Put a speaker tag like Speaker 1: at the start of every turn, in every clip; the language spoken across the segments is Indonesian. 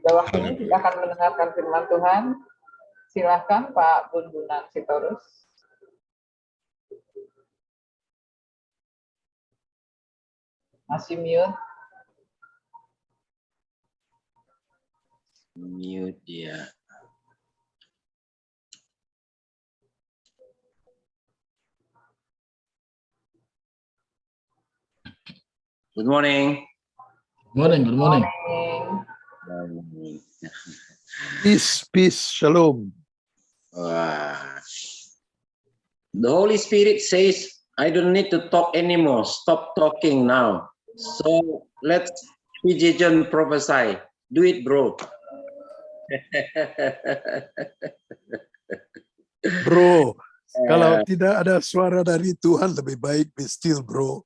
Speaker 1: bawah ini kita akan mendengarkan firman Tuhan. Silahkan Pak Bunbunan Sitorus. Masih mute.
Speaker 2: Mute ya. Good morning.
Speaker 3: Good morning. Peace, shalom.
Speaker 2: Wah. The Holy Spirit says, I don't need to talk anymore. Stop talking now. So let's PJ John prophesy. Do it, bro.
Speaker 3: Bro, kalau tidak ada suara dari Tuhan lebih baik be still, bro.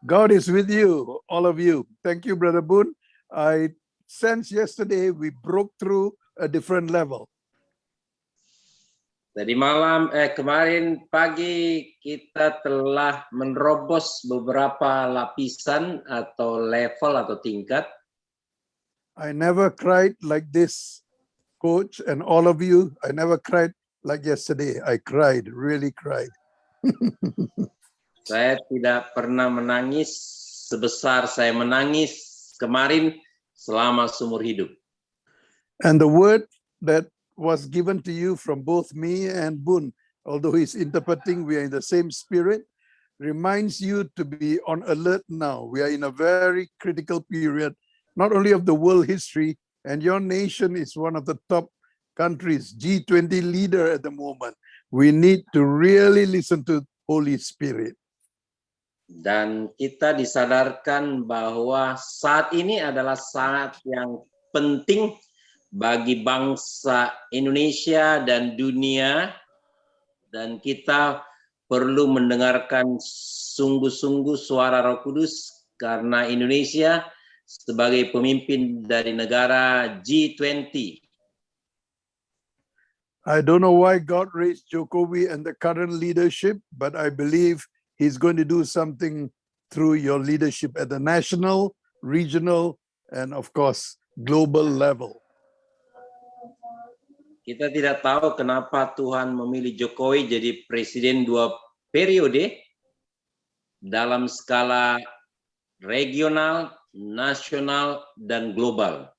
Speaker 3: God is with you, all of you. Thank you, Brother Boon. I sensed yesterday we broke through a different level.
Speaker 2: Tadi kemarin pagi kita telah menerobos beberapa lapisan atau level atau tingkat.
Speaker 3: I never cried like this, Coach, and all of you. I never cried like yesterday. I cried, really cried.
Speaker 2: Saya tidak pernah menangis sebesar saya menangis kemarin selama seumur hidup.
Speaker 3: And the word that was given to you from both me and Boon, although he's interpreting, we are in the same spirit, reminds you to be on alert now. We are in a very critical period, not only of the world history, and your nation is one of the top countries, G20 leader at the moment. We need to really listen to Holy Spirit.
Speaker 2: Dan kita disadarkan bahwa saat ini adalah saat yang penting bagi bangsa Indonesia dan dunia, dan kita perlu mendengarkan sungguh-sungguh suara Roh Kudus karena Indonesia sebagai pemimpin dari negara G20.
Speaker 3: I don't know why God raised Jokowi and the current leadership, but I believe He's going to do something through your leadership at the national, regional, and of course, global level.
Speaker 2: Kita tidak tahu kenapa Tuhan memilih Jokowi jadi presiden 2 periode dalam skala regional, nasional, dan global.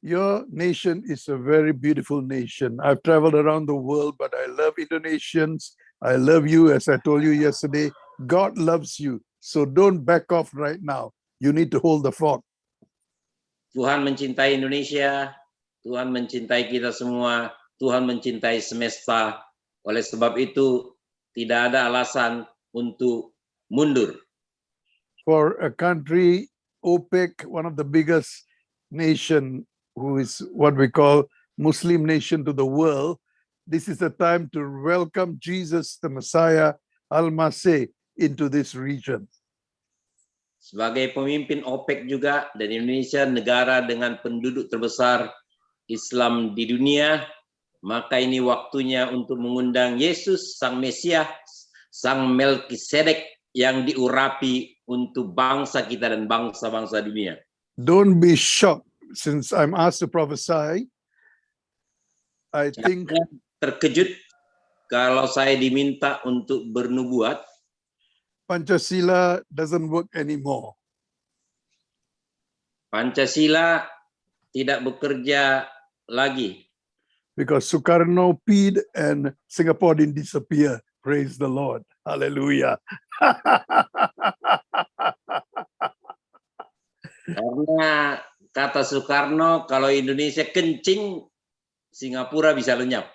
Speaker 3: Your nation is a very beautiful nation. I've traveled around the world, but I love Indonesians. I love you, as I told you yesterday. God loves you. So don't back off right now. You need to hold the fort.
Speaker 2: Tuhan mencintai Indonesia, Tuhan mencintai kita semua, Tuhan mencintai semesta. Oleh sebab itu, tidak ada alasan untuk mundur.
Speaker 3: For a country, OPEC, one of the biggest nation, who is what we call Muslim nation to the world, this is the time to welcome Jesus, the Messiah, Al-Masih, into this region.
Speaker 2: Sebagai pemimpin OPEC juga, dan Indonesia negara dengan penduduk terbesar Islam di dunia, maka ini waktunya untuk mengundang Yesus, Sang Mesias, Sang Melkisedek yang diurapi untuk bangsa kita dan bangsa-bangsa dunia.
Speaker 3: Don't be shocked, since I'm asked to prophesy. I think
Speaker 2: terkejut kalau saya diminta untuk bernubuat.
Speaker 3: Pancasila doesn't work anymore.
Speaker 2: Pancasila tidak bekerja lagi.
Speaker 3: Because Sukarno peed and Singapore didn't disappear. Praise the Lord. Hallelujah.
Speaker 2: Karena kata Soekarno, kalau Indonesia kencing, Singapura bisa lenyap.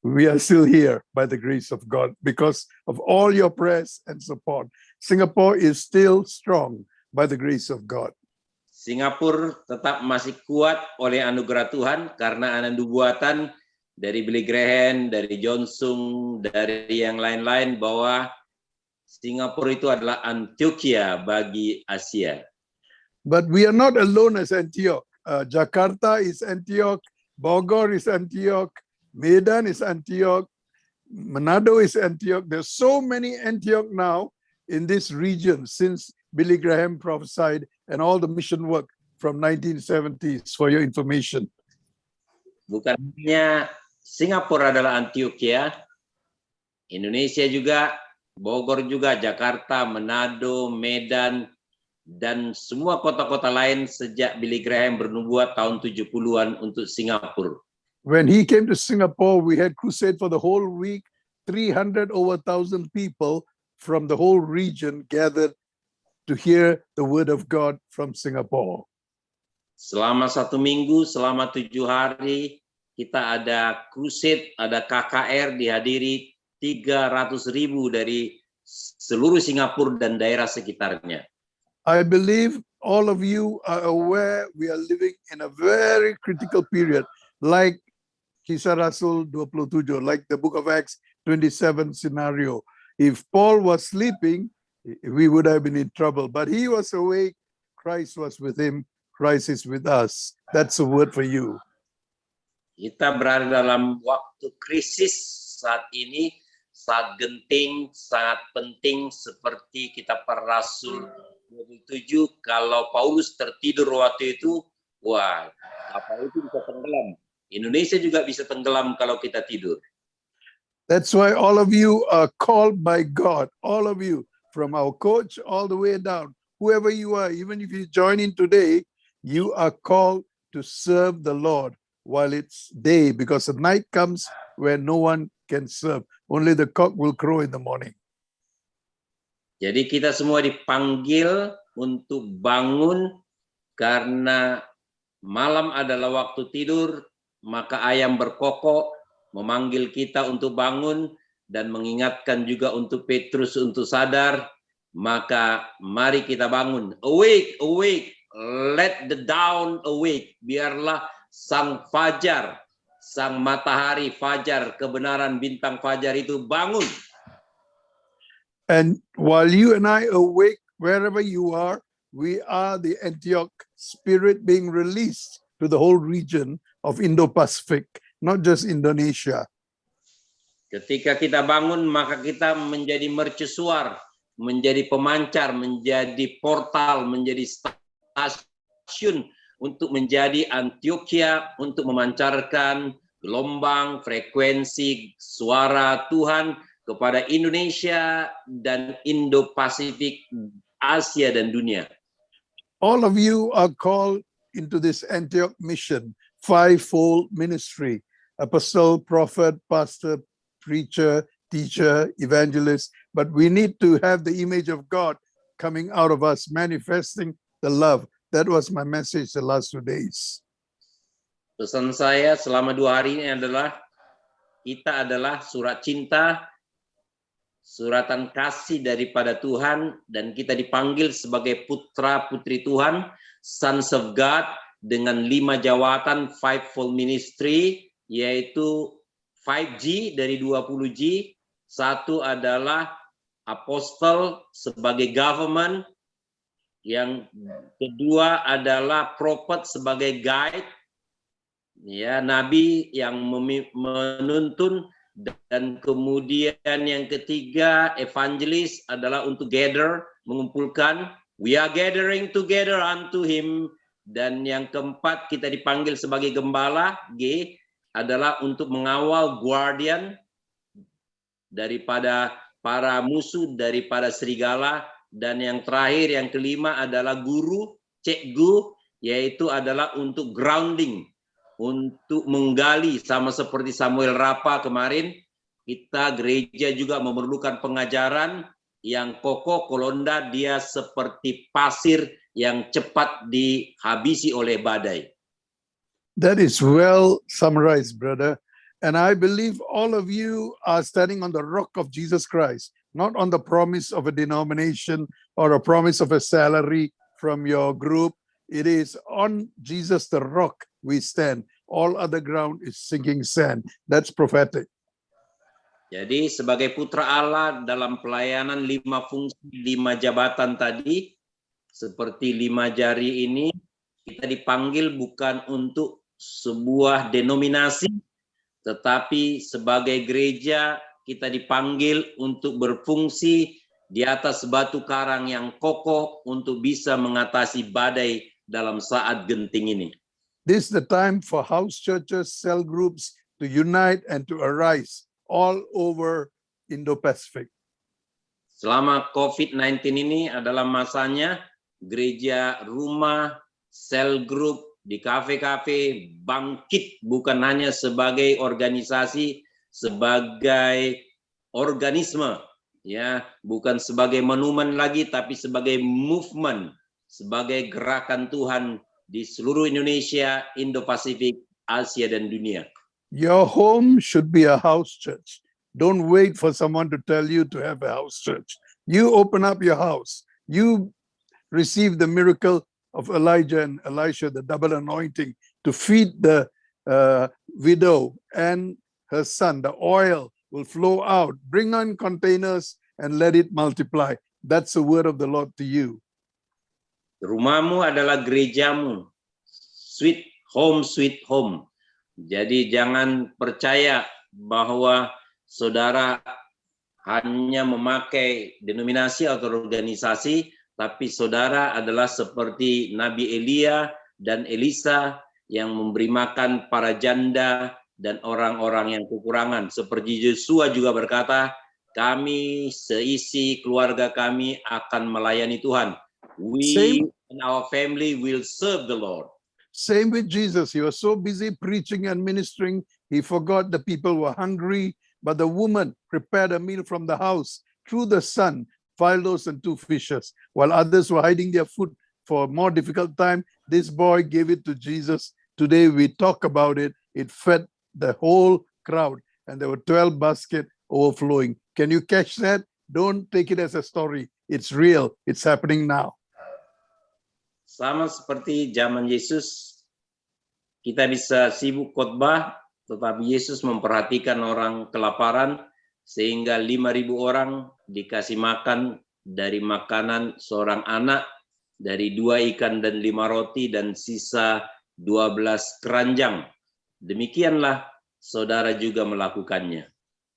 Speaker 3: We are still here by the grace of God because of all your prayers and support. Singapore is still strong by the grace of God.
Speaker 2: Singapura tetap masih kuat oleh anugerah Tuhan karena ada nubuatan dari Billy Graham, dari Johnson, dari yang lain-lain bahwa Singapura itu adalah Antioquia bagi Asia.
Speaker 3: But we are not alone as Antioch. Jakarta is Antioch, Bogor is Antioch, Medan is Antioch, Manado is Antioch. There's so many Antioch now in this region since Billy Graham prophesied and all the mission work from 1970s for your information.
Speaker 2: Bukan hanya Singapura adalah Antioquia, Indonesia juga, Bogor juga, Jakarta, Manado, Medan, dan semua kota-kota lain sejak Billy Graham bernubuat tahun 70-an untuk Singapura.
Speaker 3: When he came to Singapore, we had crusade for the whole week. 300 over 1,000 people from the whole region gathered to hear the word of God from Singapore.
Speaker 2: Selama 1 minggu, selama 7 hari, kita ada crusade, ada KKR dihadiri 300.000 dari seluruh Singapura dan daerah sekitarnya.
Speaker 3: I believe all of you are aware we are living in a very critical period, like Kisah Rasul 27, like the book of Acts 27 scenario. If Paul was sleeping, we would have been in trouble, but he was awake. Christ was with him. Christ is with us. That's a word for you.
Speaker 2: Kita berada dalam waktu krisis saat ini, saat genting, sangat penting seperti kitab para Rasul 27. Kalau Paulus tertidur waktu itu, wah, kapal itu bisa tenggelam. Indonesia juga bisa tenggelam kalau kita tidur.
Speaker 3: That's why all of you are called by God, all of you, from our coach all the way down, whoever you are, even if you join in today, you are called to serve the Lord while it's day, because the night comes where no one can serve. Only the cock will crow in the morning.
Speaker 2: Jadi kita semua dipanggil untuk bangun karena malam adalah waktu tidur, maka ayam berkokok memanggil kita untuk bangun dan mengingatkan juga untuk Petrus untuk sadar. Maka mari kita bangun. Awake, awake, let the dawn awake. Biarlah sang fajar, sang matahari fajar, kebenaran bintang fajar itu bangun.
Speaker 3: And while you and I awake, wherever you are, we are the Antioch spirit being released to the whole region of Indo-Pacific, not just Indonesia.
Speaker 2: Ketika kita bangun, maka kita menjadi mercusuar, menjadi pemancar, menjadi portal, menjadi stasiun untuk menjadi Antioquia, untuk memancarkan gelombang, frekuensi suara Tuhan kepada Indonesia dan Indo-Pasifik, Asia dan dunia.
Speaker 3: All of you are called into this Antioch mission, fivefold ministry: apostle, prophet, pastor, preacher, teacher, evangelist. But we need to have the image of God coming out of us, manifesting the love. That was my message the last 2 days.
Speaker 2: Pesan saya selama 2 hari ini adalah kita adalah surat cinta, suratan kasih daripada Tuhan, dan kita dipanggil sebagai putra putri Tuhan, sons of God, dengan 5 jawatan fivefold ministry, yaitu 5G dari 20G. Satu adalah apostle sebagai government, yang kedua adalah prophet sebagai guide, ya, nabi yang menuntun, dan kemudian yang ketiga evangelis adalah untuk gather, mengumpulkan. We are gathering together unto him. Dan yang keempat kita dipanggil sebagai gembala, G, adalah untuk mengawal, guardian, daripada para musuh, daripada serigala. Dan yang terakhir, yang kelima adalah guru, cikgu, yaitu adalah untuk grounding, untuk menggali, sama seperti Samuel Rapa kemarin. Kita gereja juga memerlukan pengajaran yang kokoh, kalau enggak dia seperti pasir yang cepat dihabisi oleh badai.
Speaker 3: That is well summarized, brother. And I believe all of you are standing on the rock of Jesus Christ, not on the promise of a denomination or a promise of a salary from your group. It is on Jesus the rock we stand. All other ground is sinking sand. That's prophetic.
Speaker 2: Jadi sebagai putra Allah dalam pelayanan 5 fungsi, 5 jabatan tadi, seperti 5 jari ini, kita dipanggil bukan untuk sebuah denominasi, tetapi sebagai gereja kita dipanggil untuk berfungsi di atas batu karang yang kokoh untuk bisa mengatasi badai dalam saat genting ini.
Speaker 3: This is the time for house churches, cell groups to unite and to arise all over Indo-Pacific.
Speaker 2: Selama COVID-19 ini adalah masanya gereja rumah, sel group, di kafe-kafe bangkit bukan hanya sebagai organisasi, sebagai organisme, ya, bukan sebagai monumen lagi, tapi sebagai movement, sebagai gerakan Tuhan di seluruh Indonesia, Indo-Pasifik, Asia, dan dunia.
Speaker 3: Your home should be a house church. Don't wait for someone to tell you to have a house church. You open up your house. You receive the miracle of Elijah and Elisha, the double anointing, to feed the widow and her son. The oil will flow out. Bring on containers and let it multiply. That's the word of the Lord to you.
Speaker 2: Rumahmu adalah gerejamu. Sweet home, sweet home. Jadi jangan percaya bahwa saudara hanya memakai denominasi atau organisasi, tapi saudara adalah seperti Nabi Elia dan Elisa yang memberi makan para janda dan orang-orang yang kekurangan. Seperti Yosua juga berkata, kami seisi keluarga kami akan melayani Tuhan. We and our family will serve the Lord.
Speaker 3: Same with Jesus. He was so busy preaching and ministering, he forgot the people were hungry, but the woman prepared a meal from the house through the son, 5 loaves and 2 fishes. While others were hiding their food for a more difficult time, this boy gave it to Jesus. Today we talk about it. It fed the whole crowd, and there were 12 baskets overflowing. Can you catch that? Don't take it as a story. It's real. It's happening now.
Speaker 2: Sama seperti zaman Yesus, kita bisa sibuk khotbah, tetapi Yesus memperhatikan orang kelaparan, sehingga 5.000 orang dikasih makan dari makanan seorang anak, dari 2 ikan dan 5 roti, dan sisa 12 keranjang. Demikianlah saudara juga melakukannya.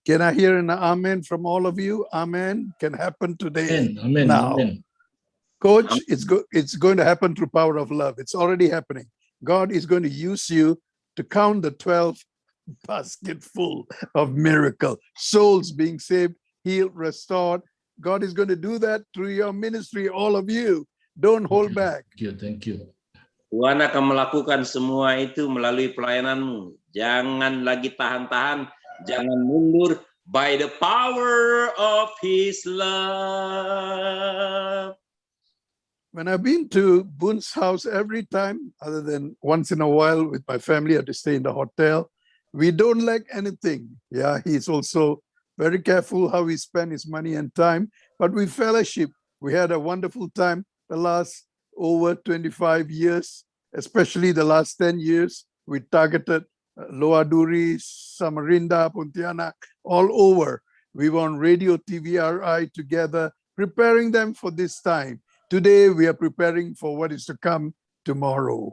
Speaker 3: Can I hear an amen from all of you? Amen. Can happen today.
Speaker 4: Amen.
Speaker 3: Now.
Speaker 4: Amen.
Speaker 3: Coach, it's going to happen through power of love. It's already happening. God is going to use you to count the 12 basket full of miracle, souls being saved, healed, restored. God is going to do that through your ministry, all of you. Don't hold back.
Speaker 4: Thank you.
Speaker 2: Tuhan akan melakukan semua itu melalui pelayananmu. Jangan lagi tahan-tahan, jangan mundur. By the power of His love.
Speaker 3: When I've been to Bun's house every time, other than once in a while with my family, I had to stay in the hotel. We don't lack anything. Yeah, he's also very careful how he spends his money and time, but we fellowship. We had a wonderful time the last over 25 years, especially the last 10 years. We targeted Loaduri, Samarinda, Pontianak, all over. We were on radio, TVRI together, preparing them for this time. Today, we are preparing for what is to come tomorrow.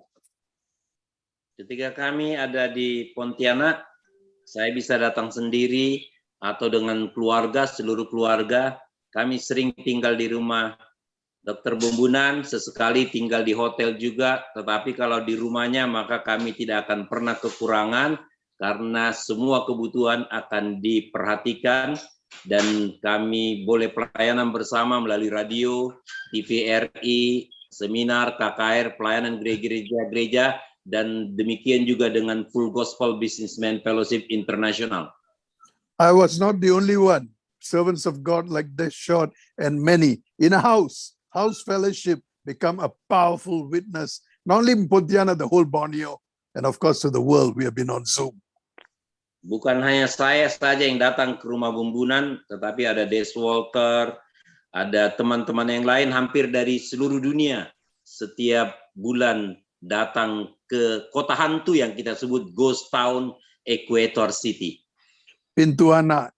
Speaker 2: Ketika kami ada di Pontianak, saya bisa datang sendiri atau dengan keluarga, seluruh keluarga. Kami sering tinggal di rumah Dr. Bumbunan, sesekali tinggal di hotel juga. Tetapi kalau di rumahnya, maka kami tidak akan pernah kekurangan karena semua kebutuhan akan diperhatikan. Dan kami boleh pelayanan bersama melalui radio, TVRI, seminar, KKR, pelayanan gereja-gereja, dan demikian juga dengan Full Gospel Businessman Fellowship International.
Speaker 3: I was not the only one. Servants of God like this short and many in a house fellowship become a powerful witness, not only in Pontianak, the whole Borneo, and of course to the world. We have been on Zoom.
Speaker 2: Bukan hanya saya saja yang datang ke rumah Bumbunan, tetapi ada Des Walter, ada teman-teman yang lain hampir dari seluruh dunia. Setiap bulan datang ke kota hantu yang kita sebut Ghost Town, Equator City.
Speaker 3: Pintu anak.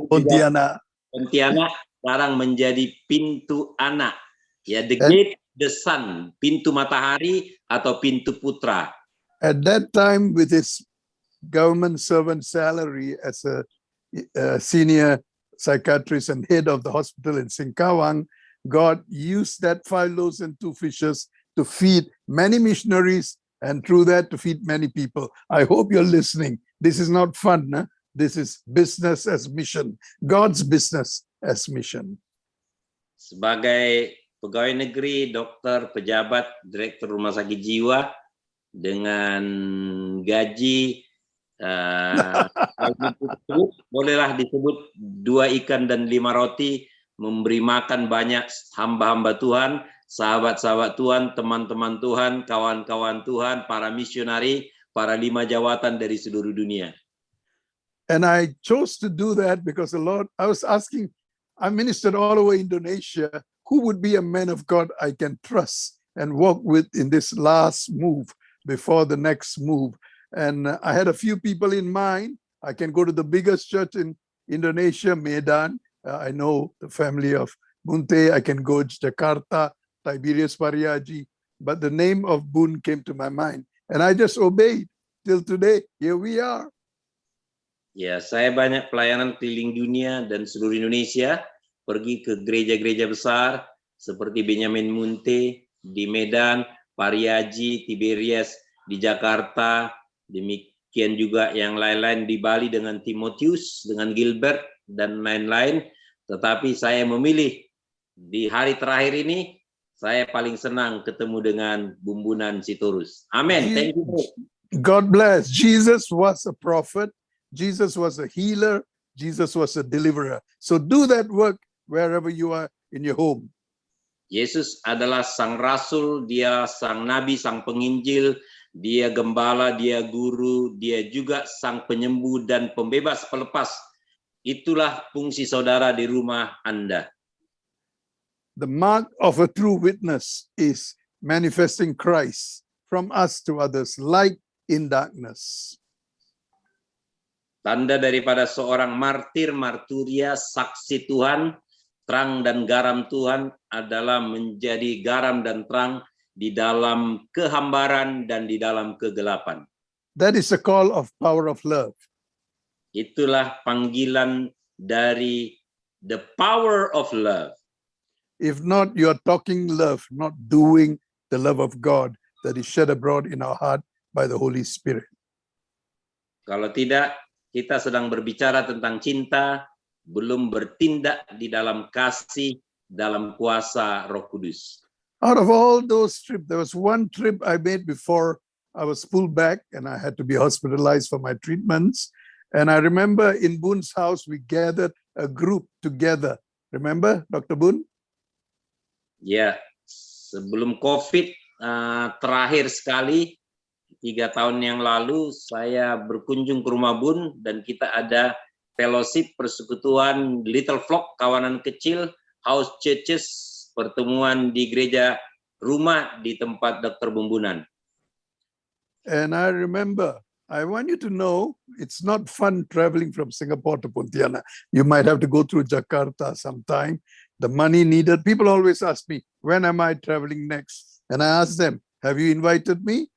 Speaker 3: Pontianak.
Speaker 2: Pontianak sekarang menjadi pintu anak. Ya, the gate, the sun, pintu matahari atau pintu putra.
Speaker 3: At that time, with his government servant salary as a senior psychiatrist and head of the hospital in Singkawang, God used that 5 loaves and 2 fishes to feed many missionaries, and through that to feed many people. I hope you're listening. This is not fun. Huh? This is business as mission. God's business as mission.
Speaker 2: Sebagai pegawai negeri, dokter, pejabat, direktur rumah sakit jiwa dengan gaji bolehlah disebut 2 ikan dan 5 roti, memberi makan banyak hamba-hamba Tuhan, sahabat-sahabat Tuhan, teman-teman Tuhan, kawan-kawan Tuhan, para misionari, para 5 jawatan dari seluruh dunia.
Speaker 3: And I chose to do that because the Lord, I was asking, I ministered all over Indonesia, who would be a man of God I can trust and walk with in this last move before the next move. And I had a few people in mind. I can go to the biggest church in Indonesia, Medan. I know the family of Bunte. I can go to Jakarta, Tiberius Pariaji. But the name of Bun came to my mind. And I just obeyed. Till today, here we are.
Speaker 2: Ya, saya banyak pelayanan keliling dunia dan seluruh Indonesia, pergi ke gereja-gereja besar seperti Benyamin Munte di Medan, Pariaji, Tiberias di Jakarta, demikian juga yang lain-lain di Bali dengan Timotius, dengan Gilbert, dan lain-lain. Tetapi saya memilih di hari terakhir ini, saya paling senang ketemu dengan Bumbunan Sitorus. Amin. Thank you.
Speaker 3: God bless. Jesus was a prophet. Jesus was a healer. Jesus was a deliverer. So do that work wherever you are in your home.
Speaker 2: Yesus adalah sang rasul, dia sang nabi, sang penginjil, dia gembala, dia guru, dia juga sang penyembuh dan pembebas pelepas. Itulah fungsi saudara di rumah Anda.
Speaker 3: The mark of a true witness is manifesting Christ from us to others, light in darkness.
Speaker 2: Tanda daripada seorang martir, marturia, saksi Tuhan, terang dan garam Tuhan adalah menjadi garam dan terang di dalam kehambaran dan di dalam kegelapan.
Speaker 3: That is the call of power of love.
Speaker 2: Itulah panggilan dari the power of love.
Speaker 3: If not, you are talking love, not doing the love of God that is shed abroad in our heart by the Holy Spirit.
Speaker 2: Kalau tidak, kita sedang berbicara tentang cinta, belum bertindak di dalam kasih, dalam kuasa Roh Kudus.
Speaker 3: Out of all those trips, there was one trip I made before I was pulled back and I had to be hospitalized for my treatments. And I remember in Bun's house, we gathered a group together. Remember, Dr. Bun?
Speaker 2: Ya, sebelum COVID terakhir sekali, 3 tahun yang lalu, saya berkunjung ke rumah Bun dan kita ada fellowship, persekutuan, little flock, kawanan kecil, house churches, pertemuan di gereja rumah di tempat Dr. Bumbunan.
Speaker 3: And I remember, I want you to know, it's not fun traveling from Singapore to Pontianak. You might have to go through Jakarta sometime. The money needed. People always ask me, when am I traveling next? And I ask them, have you invited me?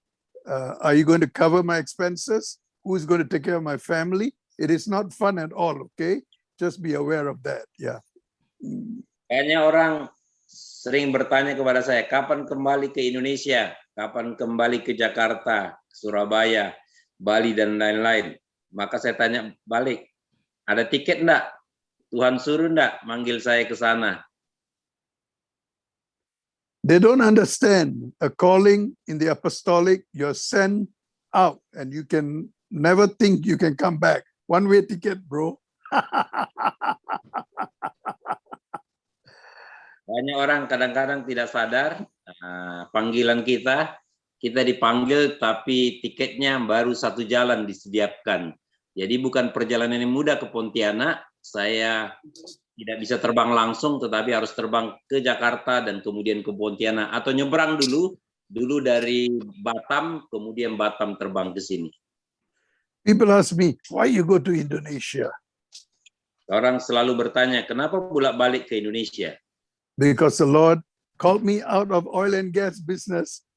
Speaker 3: Are you going to cover my expenses? Who is going to take care of my family? It is not fun at all, okay? Just be aware of that, yeah.
Speaker 2: Kayaknya orang sering bertanya kepada saya, kapan kembali ke Indonesia? Kapan kembali ke Jakarta, Surabaya, Bali, dan lain-lain? Maka saya tanya balik, ada tiket enggak? Tuhan suruh enggak manggil saya ke sana?
Speaker 3: They don't understand a calling in the apostolic, you're sent out and you can never think you can come back. One-way ticket, bro.
Speaker 2: Banyak orang kadang-kadang tidak sadar panggilan kita dipanggil tapi tiketnya baru 1 jalan disediakan. Jadi bukan perjalanan yang mudah ke Pontianak, saya tidak bisa terbang langsung tetapi harus terbang ke Jakarta dan kemudian ke Pontianak atau nyebrang dulu dari Batam, kemudian Batam terbang ke sini.
Speaker 3: People ask me, why you go to Indonesia?
Speaker 2: Orang selalu bertanya, kenapa bolak-balik ke Indonesia?
Speaker 3: Because the Lord called me out of oil and gas business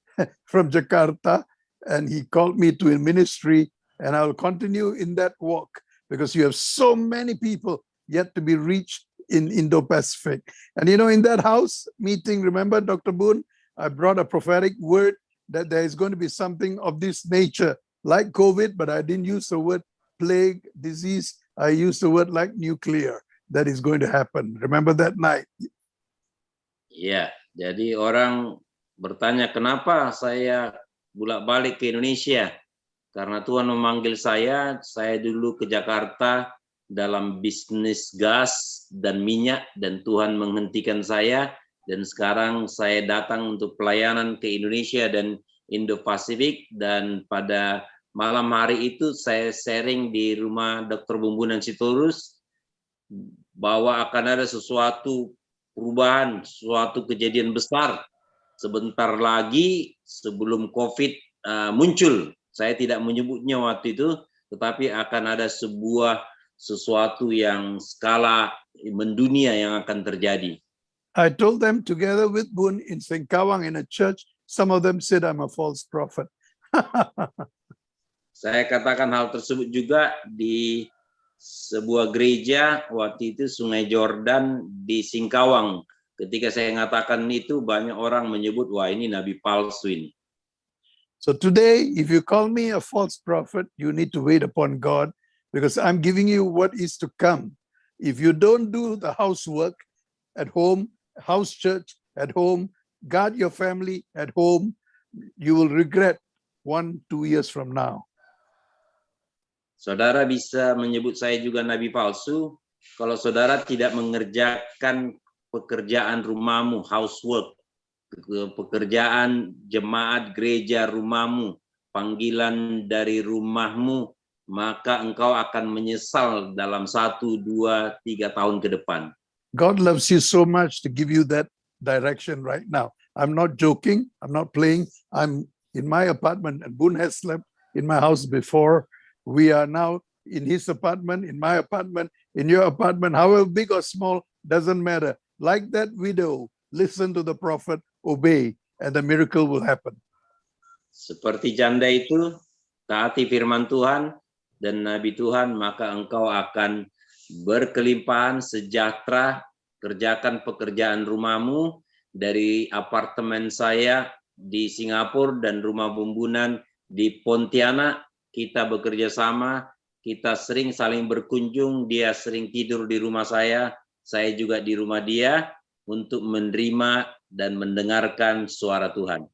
Speaker 3: from Jakarta and he called me to a ministry and I will continue in that walk because you have so many people yet to be reached in Indo-Pacific. And in that house meeting, remember, Dr. Boone, I brought a prophetic word that there is going to be something of this nature, like COVID, but I didn't use the word plague, disease. I used the word like nuclear, that is going to happen. Remember that night?
Speaker 2: Ya, jadi orang bertanya kenapa saya bolak-balik ke Indonesia. Karena Tuhan memanggil saya dulu ke Jakarta dalam bisnis gas dan minyak, dan Tuhan menghentikan saya, dan sekarang saya datang untuk pelayanan ke Indonesia dan Indo-Pasifik, dan pada malam hari itu saya sharing di rumah Dr. Bumbunan Sitorus bahwa akan ada sesuatu perubahan, suatu kejadian besar sebentar lagi sebelum COVID muncul. Saya tidak menyebutnya waktu itu, tetapi akan ada sesuatu yang skala mendunia yang akan terjadi.
Speaker 3: I told them together with Boone in Singkawang in a church. Some of them said I'm a false prophet.
Speaker 2: Saya katakan hal tersebut juga di sebuah gereja waktu itu Sungai Jordan di Singkawang. Ketika saya mengatakan itu, banyak orang menyebut, wah ini nabi palsu ini.
Speaker 3: So today, if you call me a false prophet, you need to wait upon God, because I'm giving you what is to come. If you don't do the housework at home, house church at home, guard your family at home, you will regret 1-2 years from now.
Speaker 2: Saudara bisa menyebut saya juga nabi palsu kalau saudara tidak mengerjakan pekerjaan rumahmu, housework, pekerjaan jemaat gereja rumahmu, panggilan dari rumahmu, maka engkau akan menyesal dalam 1, 2, 3 tahun ke depan.
Speaker 3: God loves you so much to give you that direction right now. I'm not joking. I'm not playing. I'm in my apartment, and Boone has slept in my house before. We are now in his apartment, in my apartment, in your apartment, however big or small, doesn't matter. Like that widow, listen to the prophet, obey, and the miracle will happen.
Speaker 2: Seperti janda itu, taati firman Tuhan dan nabi Tuhan, maka engkau akan berkelimpahan, sejahtera. Kerjakan pekerjaan rumahmu. Dari apartemen saya di Singapura dan rumah Bumbunan di Pontianak, kita bekerja sama, kita sering saling berkunjung, dia sering tidur di rumah saya juga di rumah dia, untuk menerima dan mendengarkan suara Tuhan.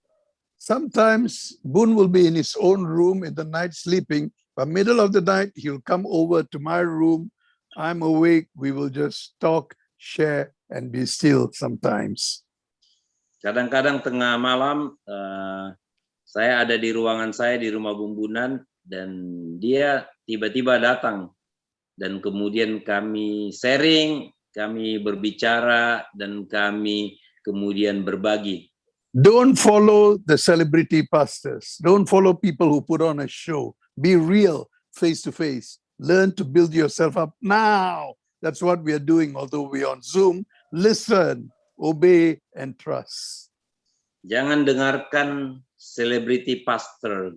Speaker 3: Sometimes Boone will be in his own room in the night sleeping, but middle of the night, he'll come over to my room. I'm awake. We will just talk, share, and be still sometimes.
Speaker 2: Kadang-kadang tengah malam, saya ada di ruangan saya di rumah Bumbunan, dan dia tiba-tiba datang. Dan kemudian kami sharing, kami berbicara, dan kami kemudian berbagi.
Speaker 3: Don't follow the celebrity pastors. Don't follow people who put on a show. Be real, face to face. Learn to build yourself up now. That's what we are doing, although we are on Zoom. Listen, obey, and trust.
Speaker 2: Jangan dengarkan celebrity pastor,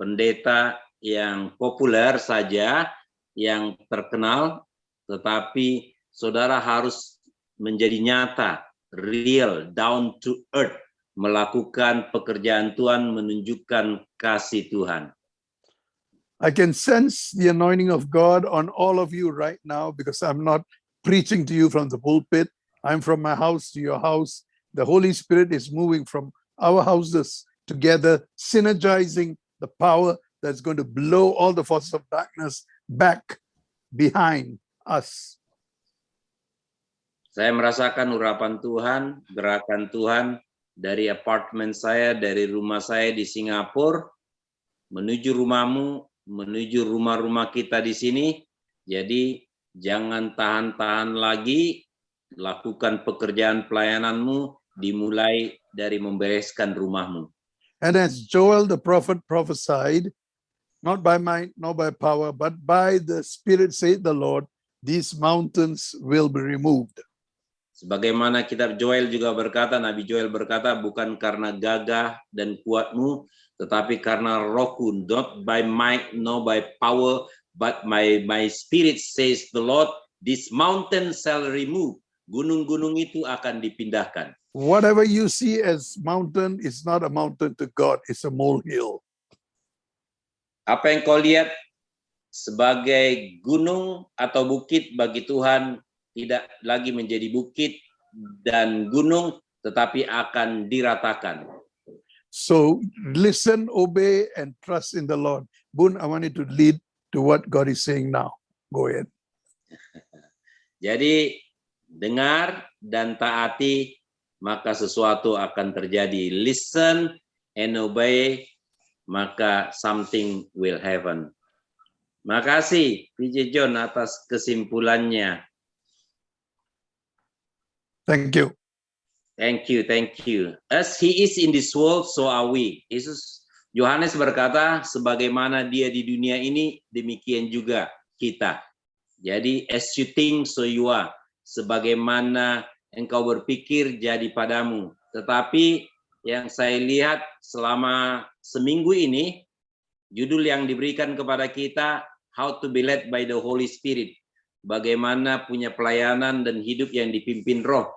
Speaker 2: pendeta yang populer saja, yang terkenal, tetapi saudara harus menjadi nyata, real, down to earth, melakukan pekerjaan Tuhan, menunjukkan kasih Tuhan.
Speaker 3: I can sense the anointing of God on all of you right now, because I'm not preaching to you from the pulpit. I'm from my house to your house. The Holy Spirit is moving from our houses together, synergizing the power that's going to blow all the forces of darkness back behind us.
Speaker 2: Saya merasakan urapan Tuhan, gerakan Tuhan dari apartemen saya, dari rumah saya di Singapura, menuju rumahmu, menuju rumah-rumah kita di sini. Jadi jangan tahan-tahan lagi, lakukan pekerjaan pelayananmu, dimulai dari membereskan rumahmu.
Speaker 3: And as Joel the prophet prophesied, not by might, nor by power, but by the Spirit, saith the Lord, these mountains will be removed.
Speaker 2: Sebagaimana kitab Joel juga berkata, Nabi Joel berkata, bukan karena gagah dan kuatmu, tetapi karena rohku, not by might, nor by power, but my spirit, says the Lord, This mountain shall remove. Gunung-gunung itu akan dipindahkan.
Speaker 3: Whatever you see as mountain is not a mountain to God, it's a molehill.
Speaker 2: Apa yang kau lihat sebagai gunung atau bukit bagi Tuhan tidak lagi menjadi bukit dan gunung, tetapi akan diratakan.
Speaker 3: So listen, obey, and trust in the Lord. Boon, I want you to lead to what God is saying now. Go ahead.
Speaker 2: Jadi dengar dan taati, maka sesuatu akan terjadi. Listen and obey, maka something will happen. Makasih PJ John atas kesimpulannya.
Speaker 3: Thank you.
Speaker 2: Thank you, thank you. As he is in this world, so are we. Yohanes berkata, sebagaimana dia di dunia ini, demikian juga kita. Jadi, as you think, so you are. Sebagaimana engkau berpikir, jadi padamu. Tetapi yang saya lihat selama seminggu ini, judul yang diberikan kepada kita, How to be led by the Holy Spirit. Bagaimana punya pelayanan dan hidup yang dipimpin roh.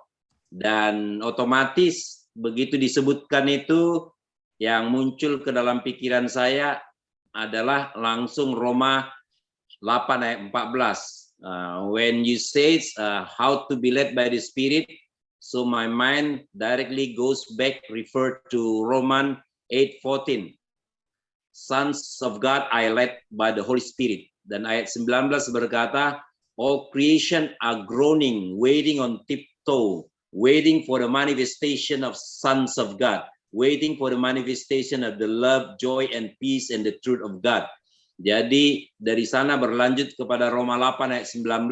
Speaker 2: Dan otomatis begitu disebutkan itu, yang muncul ke dalam pikiran saya adalah langsung Roma 8 ayat 14. When you say how to be led by the Spirit, so my mind directly goes back, refer to Roman 8:14. Sons of God are led by the Holy Spirit. Dan ayat 19 berkata, all creation are groaning, waiting on tiptoe, waiting for the manifestation of sons of God, waiting for the manifestation of the love, joy, and peace and the truth of God. Jadi dari sana berlanjut kepada Roma 8 ayat 19,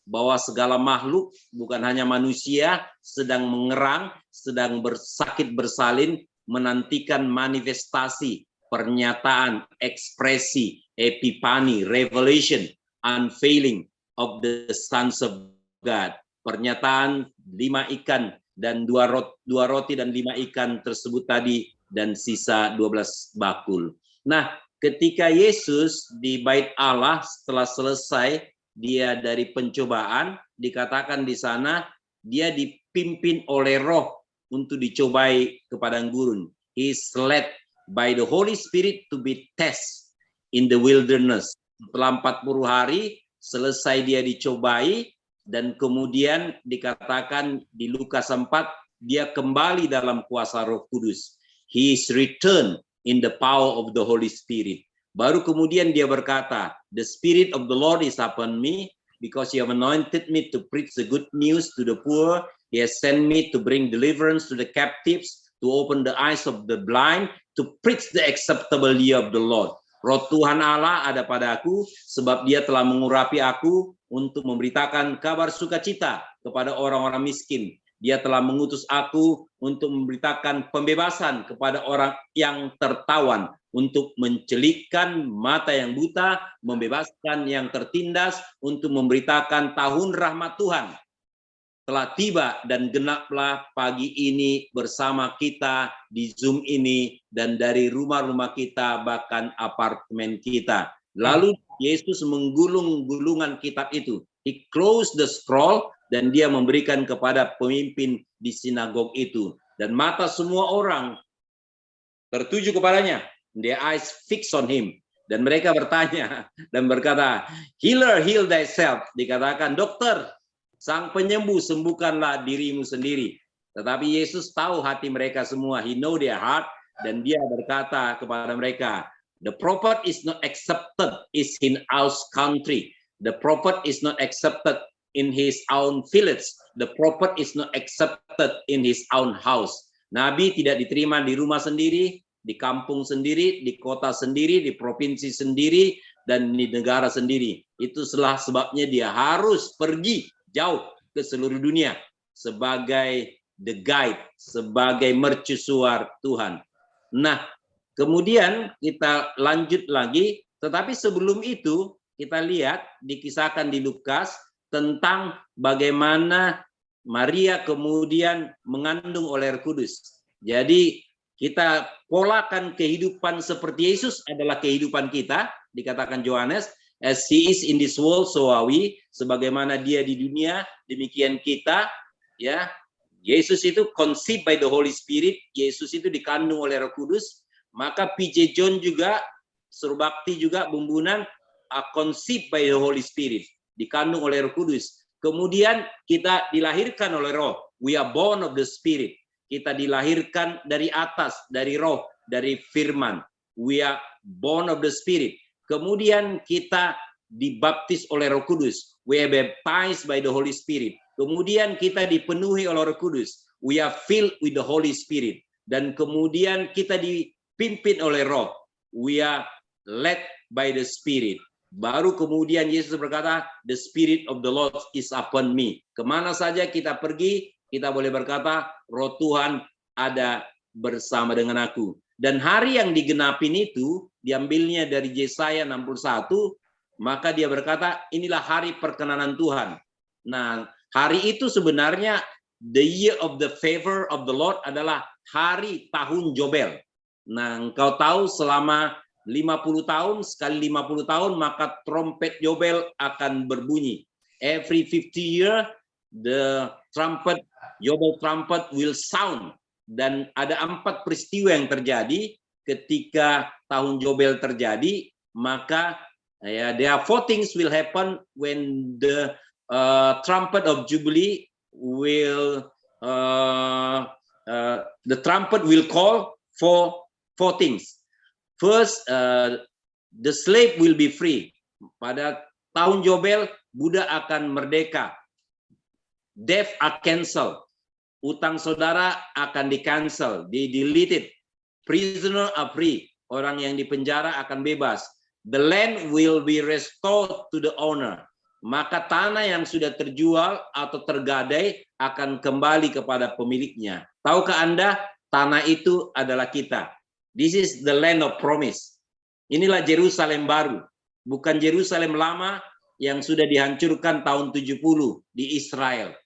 Speaker 2: bahwa segala makhluk, bukan hanya manusia, sedang mengerang, sedang bersakit bersalin, menantikan manifestasi, pernyataan, ekspresi, epipani, revelation, unveiling of the sons of God. Pernyataan 5 ikan dan 2 roti dan 5 ikan tersebut tadi, dan sisa 12 bakul. Nah, ketika Yesus di bait Allah setelah selesai dia dari pencobaan, dikatakan di sana dia dipimpin oleh Roh untuk dicobai ke padang gurun. He is led by the Holy Spirit to be tested in the wilderness. Setelah 40 hari selesai dia dicobai, dan kemudian dikatakan di Lukas 4, dia kembali dalam kuasa Roh Kudus. He is returned in the power of the Holy Spirit. Baru kemudian dia berkata, the Spirit of the Lord is upon me, because you have anointed me to preach the good news to the poor. He has sent me to bring deliverance to the captives, to open the eyes of the blind, to preach the acceptable year of the Lord. Roh Tuhan Allah ada padaku, sebab dia telah mengurapi aku untuk memberitakan kabar sukacita kepada orang-orang miskin. Dia telah mengutus aku untuk memberitakan pembebasan kepada orang yang tertawan, untuk mencelikkan mata yang buta, membebaskan yang tertindas, untuk memberitakan tahun rahmat Tuhan telah tiba, dan genaplah pagi ini bersama kita di Zoom ini dan dari rumah-rumah kita, bahkan apartemen kita. Lalu Yesus menggulung gulungan kitab itu. He closed the scroll, dan dia memberikan kepada pemimpin di sinagog itu. Dan mata semua orang tertuju kepadanya. Their eyes fixed on him. Dan mereka bertanya dan berkata, healer, heal thyself. Dikatakan, dokter, sang penyembuh, sembuhkanlah dirimu sendiri. Tetapi Yesus tahu hati mereka semua. He know their heart. Dan dia berkata kepada mereka, the prophet is not accepted is in our country. The prophet is not accepted in his own village. The prophet is not accepted in his own house. Nabi tidak diterima di rumah sendiri, di kampung sendiri, di kota sendiri, di provinsi sendiri, dan di negara sendiri. Itulah sebabnya dia harus pergi jauh ke seluruh dunia sebagai the guide, sebagai mercusuar Tuhan. Nah, kemudian kita lanjut lagi, tetapi sebelum itu kita lihat dikisahkan di Lukas tentang bagaimana Maria kemudian mengandung oleh Roh Kudus. Jadi kita polakan kehidupan seperti Yesus adalah kehidupan kita, dikatakan Yohanes, As he is in this world, so are we. Sebagaimana dia di dunia, demikian kita. Ya, Yesus itu conceived by the Holy Spirit. Yesus itu dikandung oleh Roh Kudus. Maka PJ John juga, Surbakti juga, Bumbunan, are conceived by the Holy Spirit. Dikandung oleh Roh Kudus. Kemudian kita dilahirkan oleh Roh. We are born of the Spirit. Kita dilahirkan dari atas, dari Roh, dari firman. We are born of the Spirit. Kemudian kita dibaptis oleh Roh Kudus. We are baptized by the Holy Spirit. Kemudian kita dipenuhi oleh Roh Kudus. We are filled with the Holy Spirit. Dan kemudian kita dipimpin oleh Roh. We are led by the Spirit. Baru kemudian Yesus berkata, the Spirit of the Lord is upon me. Kemana saja kita pergi, kita boleh berkata, Roh Tuhan ada bersama dengan aku. Dan hari yang digenapin itu, diambilnya dari Yesaya 61, maka dia berkata, inilah hari perkenanan Tuhan. Nah, hari itu sebenarnya, the year of the favor of the Lord adalah hari tahun Jobel. Nah, engkau tahu selama 50 tahun, sekali 50 tahun, maka trompet Jobel akan berbunyi. Every 50 year, the trumpet, Jobel trumpet will sound. Dan ada 4 peristiwa yang terjadi ketika tahun Jobel terjadi, maka ya, there are 4 things will happen when the trumpet of Jubilee will, the trumpet will call for 4 things. First, the slave will be free. Pada tahun Jobel, budak akan merdeka. Debt are cancelled. Utang saudara akan di-cancel, di-deleted. Prisoner are free. Orang yang dipenjara akan bebas. The land will be restored to the owner. Maka tanah yang sudah terjual atau tergadai akan kembali kepada pemiliknya. Tahukah Anda, tanah itu adalah kita. This is the land of promise. Inilah Yerusalem baru. Bukan Yerusalem lama yang sudah dihancurkan tahun 70 di Israel.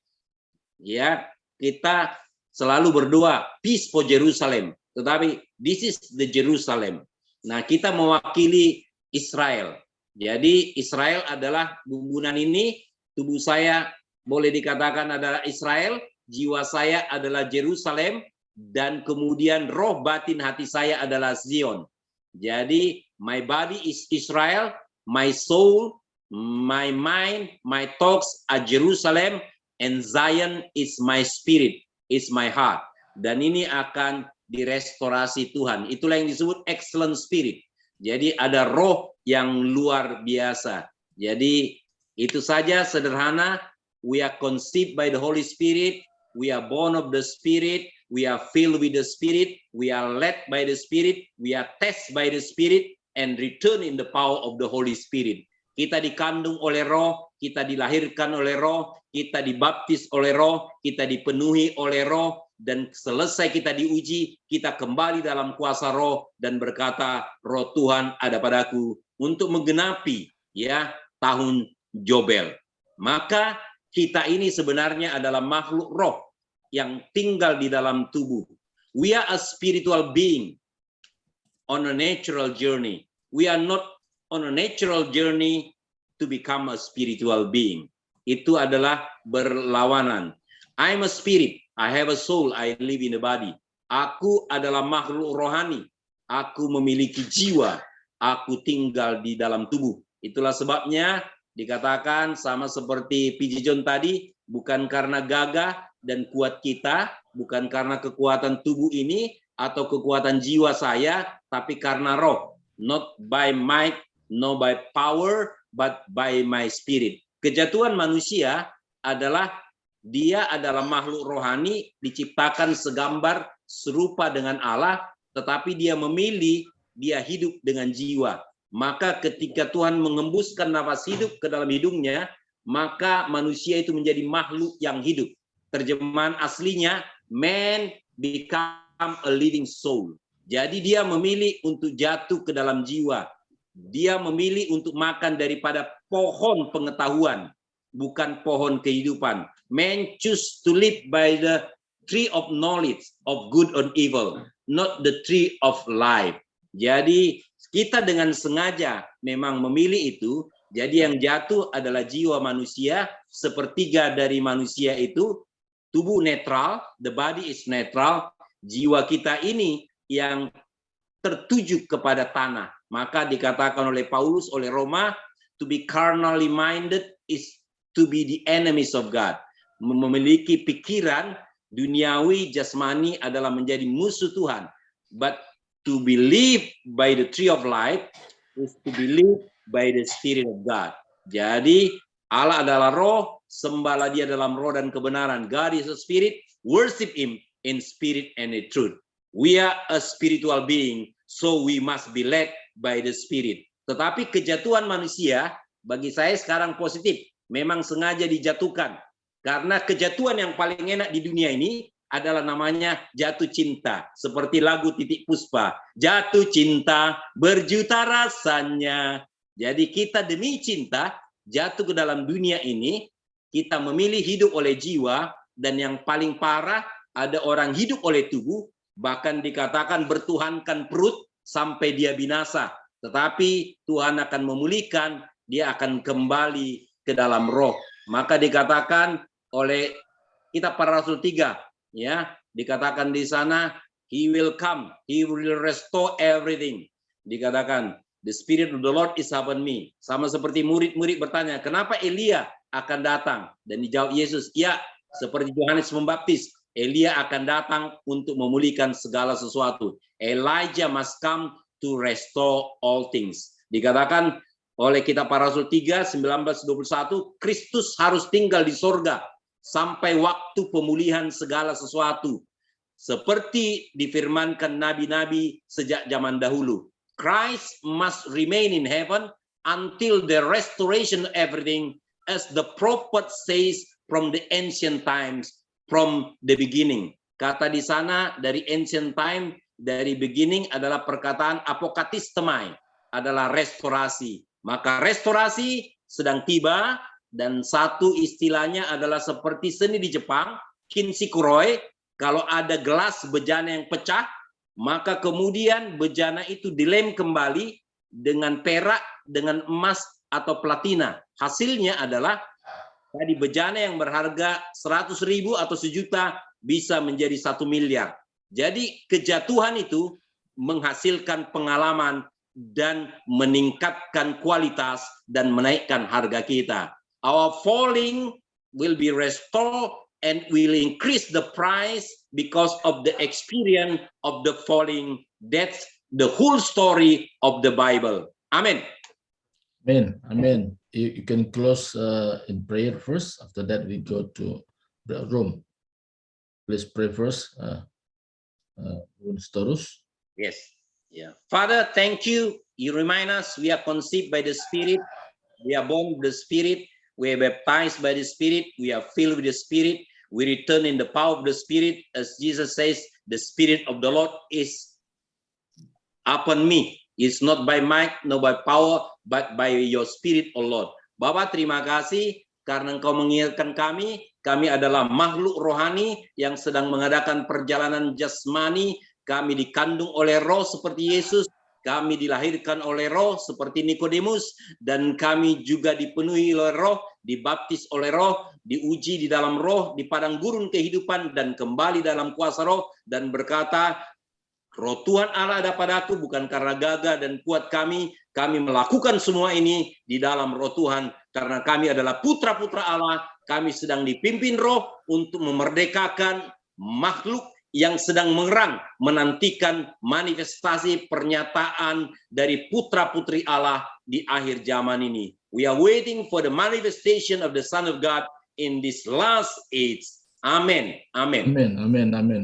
Speaker 2: Ya, kita selalu berdoa peace for Jerusalem, tetapi this is the Jerusalem. Nah, kita mewakili Israel. Jadi Israel adalah Bumbunan ini, tubuh saya boleh dikatakan adalah Israel, jiwa saya adalah Jerusalem, dan kemudian roh batin hati saya adalah Zion. Jadi my body is Israel, my soul, my mind, my thoughts are Jerusalem, and Zion is my spirit, is my heart. Dan ini akan direstorasi Tuhan. Itulah yang disebut excellent spirit. Jadi ada roh yang luar biasa. Jadi itu saja sederhana. We are conceived by the Holy Spirit. We are born of the Spirit. We are filled with the Spirit. We are led by the Spirit. We are tested by the Spirit and return in the power of the Holy Spirit. Kita dikandung oleh Roh, kita dilahirkan oleh Roh, kita dibaptis oleh Roh, kita dipenuhi oleh Roh, dan selesai kita diuji, kita kembali dalam kuasa Roh dan berkata, Roh Tuhan ada padaku untuk menggenapi ya tahun Jobel. Maka kita ini sebenarnya adalah makhluk roh yang tinggal di dalam tubuh. We are a spiritual being on a natural journey. We are not on a natural journey to become a spiritual being. Itu adalah berlawanan. I'm a spirit, I have a soul, I live in a body. Aku adalah makhluk rohani. Aku memiliki jiwa, aku tinggal di dalam tubuh. Itulah sebabnya dikatakan sama seperti PJ John tadi, bukan karena gagah dan kuat kita, bukan karena kekuatan tubuh ini atau kekuatan jiwa saya, tapi karena roh. Not by might, not by power, but by my spirit. Kejatuhan manusia adalah dia adalah makhluk rohani diciptakan segambar serupa dengan Allah, tetapi dia memilih dia hidup dengan jiwa. Maka ketika Tuhan mengembuskan nafas hidup ke dalam hidungnya, maka manusia itu menjadi makhluk yang hidup. Terjemahan aslinya, man become a living soul. Jadi dia memilih untuk jatuh ke dalam jiwa. Dia memilih untuk makan daripada pohon pengetahuan, bukan pohon kehidupan. Man choose to live by the tree of knowledge of good and evil, not the tree of life. Jadi kita dengan sengaja memang memilih itu, Jadi yang jatuh adalah jiwa manusia, sepertiga dari manusia itu tubuh netral, the body is netral, jiwa kita ini yang tertuju kepada tanah. Maka dikatakan oleh Paulus, oleh Roma, to be carnally minded is to be the enemies of God. Memiliki pikiran duniawi, jasmani adalah menjadi musuh Tuhan. But to believe by the tree of life is to believe by the Spirit of God. Jadi Allah adalah roh, sembahlah dia dalam roh dan kebenaran. God is a spirit, worship him in spirit and in truth. We are a spiritual being, so we must be led by the Spirit. Tetapi kejatuhan manusia bagi saya sekarang positif. Memang sengaja dijatuhkan. Karena kejatuhan yang paling enak di dunia ini adalah namanya jatuh cinta. Seperti lagu Titik Puspa. Jatuh cinta berjuta rasanya. Jadi kita demi cinta jatuh ke dalam dunia ini. Kita memilih hidup oleh jiwa. Dan yang paling parah ada orang hidup oleh tubuh. Bahkan dikatakan bertuhankan perut sampai dia binasa. Tetapi Tuhan akan memulihkan, dia akan kembali ke dalam roh. Maka dikatakan oleh kitab para rasul 3, ya, dikatakan di sana, he will come, he will restore everything. Dikatakan, the spirit of the Lord is upon me. Sama seperti murid-murid bertanya, kenapa Elia akan datang? Dan dijawab Yesus, ya, seperti Yohanes Pembaptis, Elia akan datang untuk memulihkan segala sesuatu. Elijah must come to restore all things. Dikatakan oleh kitab para rasul 3, 19-21, Kristus harus tinggal di sorga sampai waktu pemulihan segala sesuatu. Seperti difirmankan nabi-nabi sejak zaman dahulu. Christ must remain in heaven until the restoration of everything, as the prophet says from the ancient times. From the beginning. Kata di sana dari ancient time, dari beginning adalah perkataan apokatistemai, adalah restorasi. Maka restorasi sedang tiba dan satu istilahnya adalah seperti seni di Jepang, kinsikuroi, kalau ada gelas bejana yang pecah, maka kemudian bejana itu dilem kembali dengan perak, dengan emas atau platina. Hasilnya adalah tadi bejana yang berharga 100.000 atau 1 juta bisa menjadi 1 miliar. Jadi kejatuhan itu menghasilkan pengalaman dan meningkatkan kualitas dan menaikkan harga kita. Our falling will be restored and will increase the price because of the experience of the falling. That's the whole story of the Bible. Amen.
Speaker 4: Amen. Amen. You can close in prayer first. After that, we go to the room. Please pray first. Storus.
Speaker 2: Yes. Yeah. Father, thank you. You remind us we are conceived by the Spirit. We are born with the Spirit. We are baptized by the Spirit. We are filled with the Spirit. We return in the power of the Spirit. As Jesus says, the Spirit of the Lord is upon me. It's not by might, nor by power, but by your Spirit, O Lord. Bapak, terima kasih karena Engkau mengingatkan kami adalah makhluk rohani yang sedang mengadakan perjalanan jasmani. Kami dikandung oleh roh seperti Yesus. Kami dilahirkan oleh roh seperti Nikodemus. Dan kami juga dipenuhi oleh roh, dibaptis oleh roh, diuji di dalam roh, di padang gurun kehidupan, dan kembali dalam kuasa roh, dan berkata, Roh Tuhan Allah ada padaku, bukan karena gagah dan kuat kami melakukan semua ini di dalam roh Tuhan, karena kami adalah putra-putra Allah, kami sedang dipimpin roh untuk memerdekakan makhluk yang sedang mengerang, menantikan manifestasi pernyataan dari putra-putri Allah di akhir zaman ini. We are waiting for the manifestation of the Son of God in this last age. Amen. Amen.
Speaker 4: Amen. Amen. Amen.